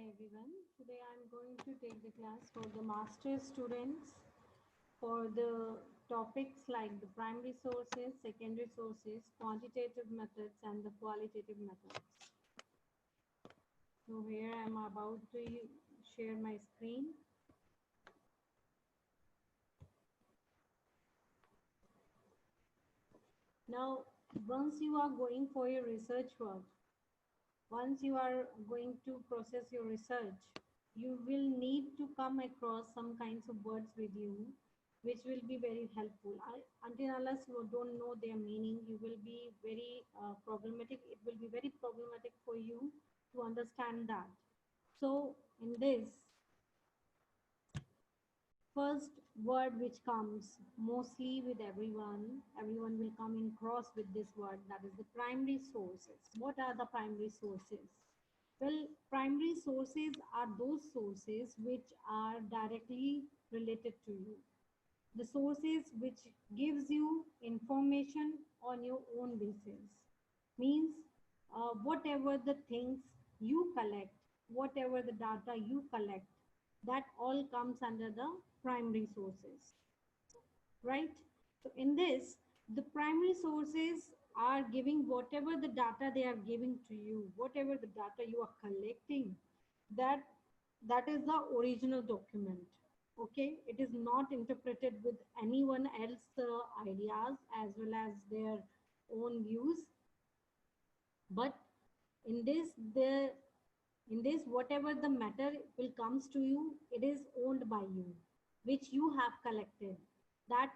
everyone. Today I'm going to take the class for the master's students for the topics like the primary sources, secondary sources, quantitative methods, and the qualitative methods. So here I'm about to share my screen. Now, once you are going for your research work, once you are going to process your research, you will need to come across some kinds of words with you which will be very helpful. Until unless you don't know their meaning, you will be very problematic. It will be very problematic for you to understand that. So in this, first word which comes mostly with everyone will come in cross with this word, that is the primary sources. What are the primary sources? Well, primary sources are those sources which are directly related to you, the sources which gives you information on your own basis. Means whatever the things you collect, whatever the data you collect, that all comes under the primary sources, right? So in this, the primary sources are giving whatever the data they are giving to you, whatever the data you are collecting, that that is the original document. Okay, it is not interpreted with anyone else ideas as well as their own views, but in this the in this whatever the matter will comes to you, it is owned by you, which you have collected that,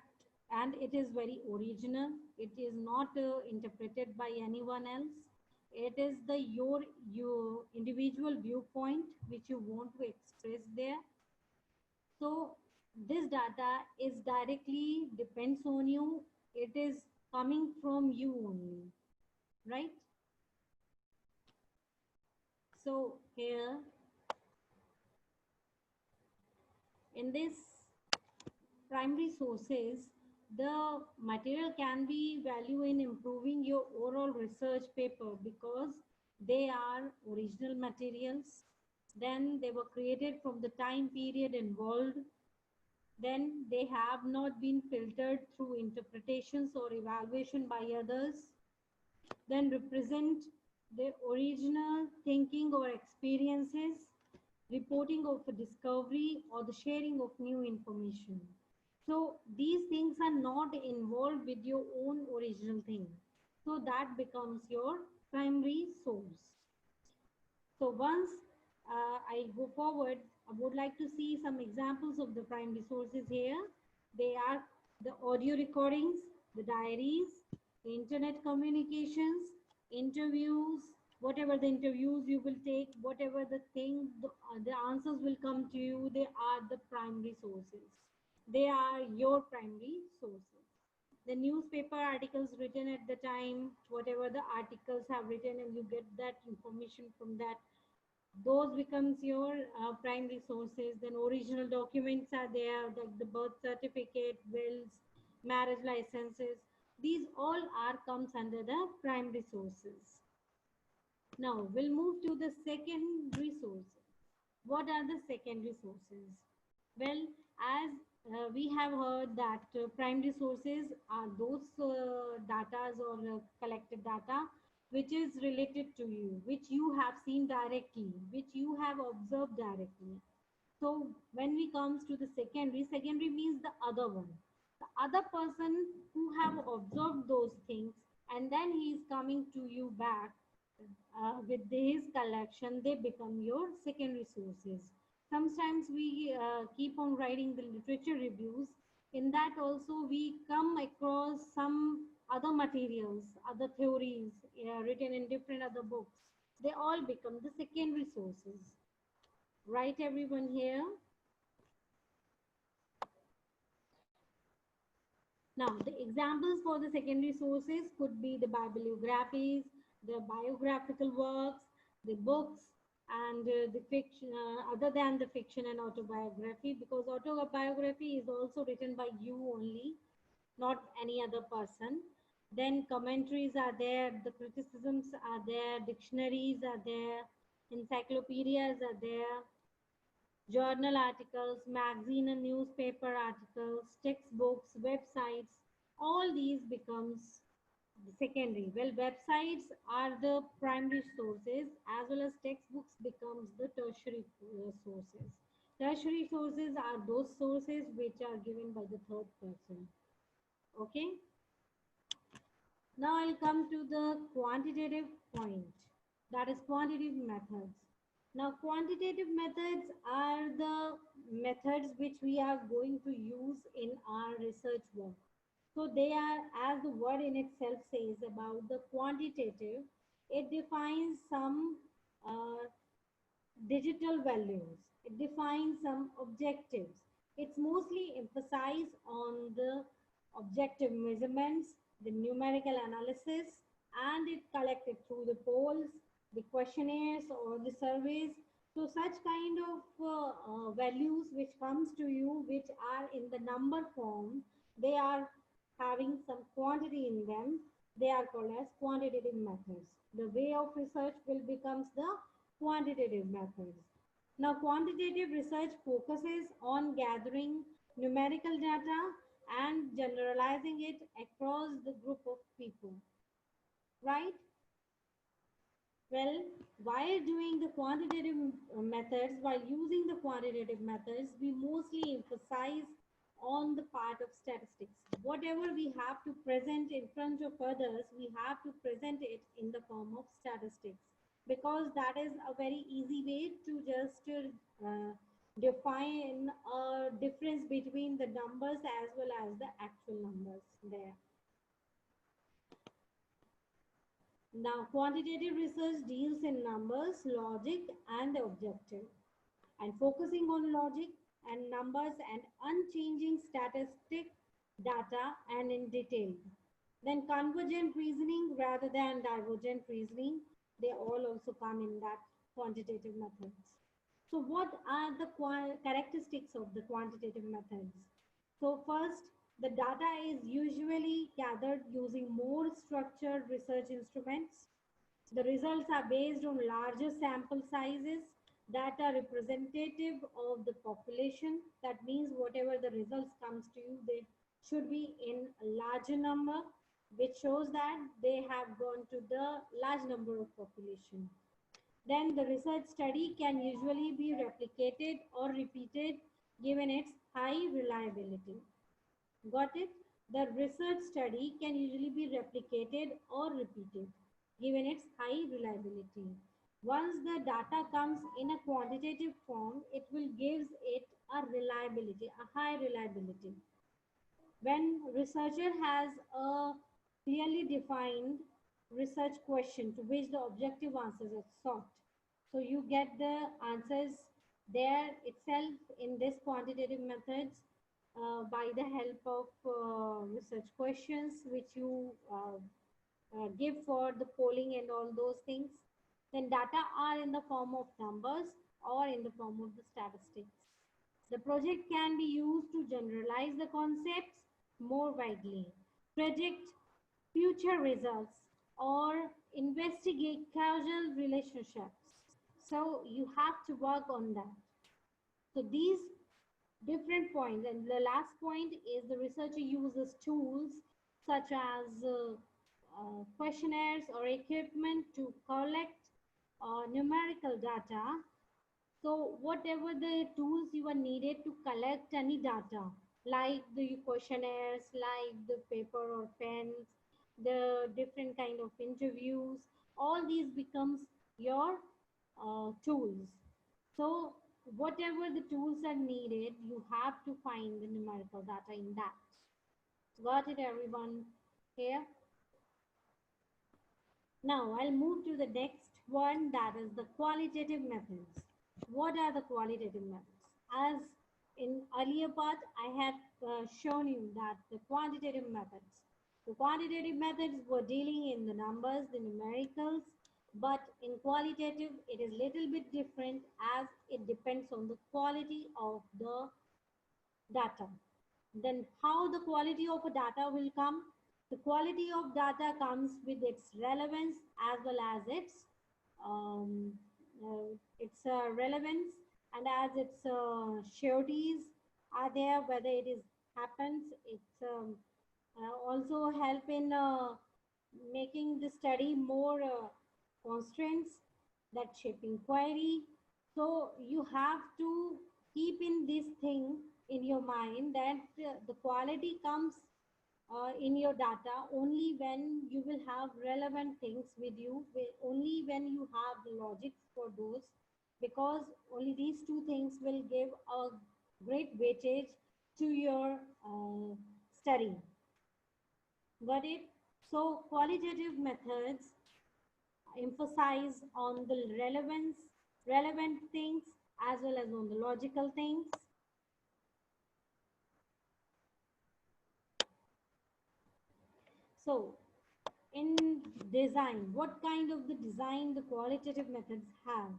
and it is very original. It is not interpreted by anyone else. It is the your individual viewpoint which you want to express there. So this data is directly depends on you. It is coming from you only, right? So here in this primary sources, the material can be value in improving your overall research paper because they are original materials. Then they were created from the time period involved. Then they have not been filtered through interpretations or evaluation by others. Then represent the original thinking or experiences, reporting of a discovery, or the sharing of new information. So these things are not involved with your own original thing. So that becomes your primary source. So once I go forward, I would like to see some examples of the primary sources here. They are the audio recordings, the diaries, the internet communications, interviews, whatever the interviews you will take, whatever the thing, the answers will come to you, they are the primary sources. They are your primary sources. The newspaper articles written at the time, whatever the articles have written, and you get that information from that, those becomes your primary sources. Then original documents are there, like the birth certificate, wills, marriage licenses. These all are comes under the primary sources. Now we'll move to the secondary sources. What are the secondary sources? Well, as we have heard that primary sources are those data or collected data which is related to you, which you have seen directly, which you have observed directly. So when we comes to the secondary means the other one, the other person who have observed those things, and then he is coming to you back with his collection, they become your secondary sources. Sometimes we keep on writing the literature reviews. In that also we come across some other materials, other theories written in different other books. They all become the secondary sources. Right, everyone here? Now, the examples for the secondary sources could be the bibliographies, the biographical works, the books, and the fiction, other than the fiction and autobiography, because autobiography is also written by you only, not any other person. Then commentaries are there, the criticisms are there, dictionaries are there, Encyclopedias are there, journal articles, magazine and newspaper articles, textbooks, websites, all these becomes secondary. Well, websites are the primary sources as well as textbooks becomes the tertiary sources. Tertiary sources are those sources which are given by the third person. Okay. Now I'll come to the quantitative point, that is quantitative methods. Now quantitative methods are the methods which we are going to use in our research work. So they are, as the word in itself says about the quantitative, it defines some uh, digital values. It defines some objectives. It's mostly emphasized on the objective measurements, the numerical analysis, and it collected through the polls, the questionnaires, or the surveys. So such kind of values which comes to you, which are in the number form, they are having some quantity in them. They are called as quantitative methods. The way of research will becomes the quantitative methods. Now, quantitative research focuses on gathering numerical data and generalizing it across the group of people, right? Well, while doing the quantitative methods, while using the quantitative methods, we mostly emphasize on the part of statistics. Whatever we have to present in front of others, we have to present it in the form of statistics because that is a very easy way to just define a difference between the numbers as well as the actual numbers there. Now, quantitative research deals in numbers, logic, and the objective, and focusing on logic and numbers and unchanging statistic data and in detail. Then convergent reasoning rather than divergent reasoning, they all also come in that quantitative methods. So what are the characteristics of the quantitative methods? So first, the data is usually gathered using more structured research instruments. The results are based on larger sample sizes that are representative of the population. That means whatever the results comes to you, they should be in a larger number, which shows that they have gone to the large number of population. Then the research study can usually be replicated or repeated given its high reliability. Got it? The research study can usually be replicated or repeated given its high reliability. Once the data comes in a quantitative form, it will gives it a reliability, a high reliability. When researcher has a clearly defined research question to which the objective answers are sought, so you get the answers there itself in this quantitative methods by the help of research questions which you give for the polling and all those things. Then data are in the form of numbers or in the form of the statistics. The project can be used to generalize the concepts more widely, predict future results, or investigate causal relationships. So you have to work on that. So these different points, and the last point is the researcher uses tools such as questionnaires or equipment to collect numerical data. So whatever the tools you are needed to collect any data, like the questionnaires, like the paper or pens, the different kind of interviews, all these becomes your tools. So whatever the tools are needed, you have to find the numerical data in that. Got it, everyone? Here. Now I'll move to the next one, that is the qualitative methods. What are the qualitative methods? As in earlier part, I had shown you that the quantitative methods. The quantitative methods were dealing in the numbers, the numericals, but in qualitative, it is little bit different as it depends on the quality of the data. Then how the quality of a data will come? The quality of data comes with its relevance as well as its um, its relevance, and as its sureties are there, whether it is happens, it's also help in making the study more constraints that shape inquiry. So you have to keep in this thing in your mind that the quality comes in your data only when you will have relevant things with you, only when you have the logics for those, because only these two things will give a great weightage to your study. Got it? So qualitative methods emphasize on the relevant things as well as on the logical things. So in design, what kind of the design the qualitative methods have?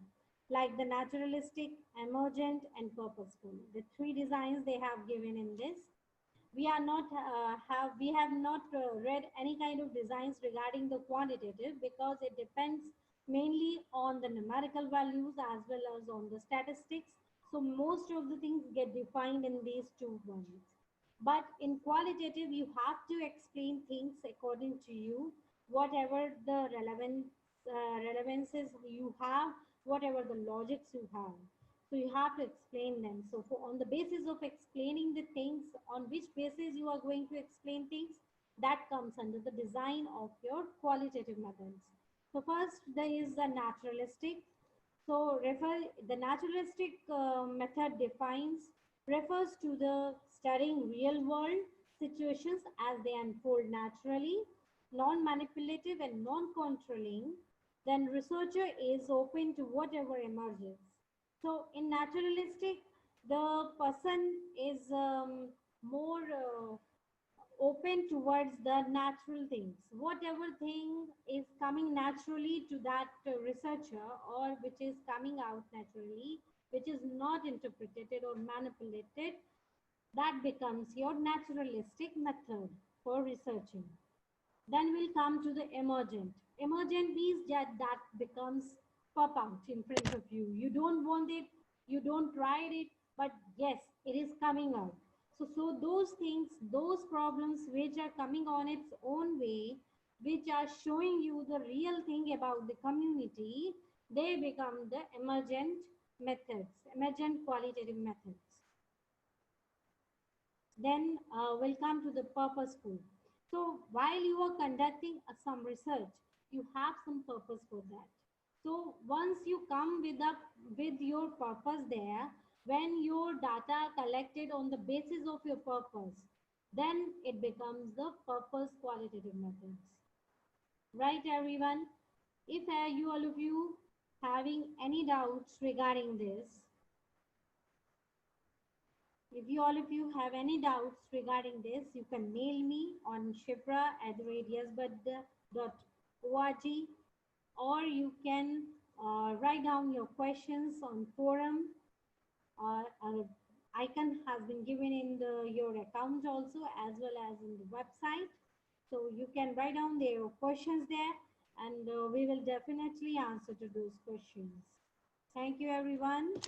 Like the naturalistic, emergent, and purposeful. The three designs they have given in this. We have not read any kind of designs regarding the quantitative because it depends mainly on the numerical values as well as on the statistics. So most of the things get defined in these two ones. But in qualitative, you have to explain things according to you, whatever the relevances you have, whatever the logics you have. So you have to explain them. So on the basis of explaining the things, on which basis you are going to explain things, that comes under the design of your qualitative methods. So first there is the naturalistic. So the naturalistic method refers to the studying real world situations as they unfold naturally, non-manipulative and non-controlling. Then researcher is open to whatever emerges. So in naturalistic, the person is more open towards the natural things. Whatever thing is coming naturally to that researcher, or which is coming out naturally, which is not interpreted or manipulated, that becomes your naturalistic method for researching. Then we'll come to the emergent. Emergent means that becomes pop out in front of you. You don't want it, you don't try it, but yes, it is coming out. So those things, those problems which are coming on its own way, which are showing you the real thing about the community, they become the emergent methods, emergent qualitative methods. Then we'll come to the purposeful. So while you are conducting some research, you have some purpose for that. So once you come with your purpose there, when your data collected on the basis of your purpose, then it becomes the purpose qualitative methods. Right, everyone? If you all of you having any doubts regarding this, if you all of you have any doubts regarding this, you can mail me on shipra@yesbud.org, or you can write down your questions on forum. Icon has been given in your account also as well as in the website. So you can write down your questions there, and we will definitely answer to those questions. Thank you everyone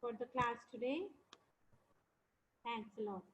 for the class today. Thanks a lot.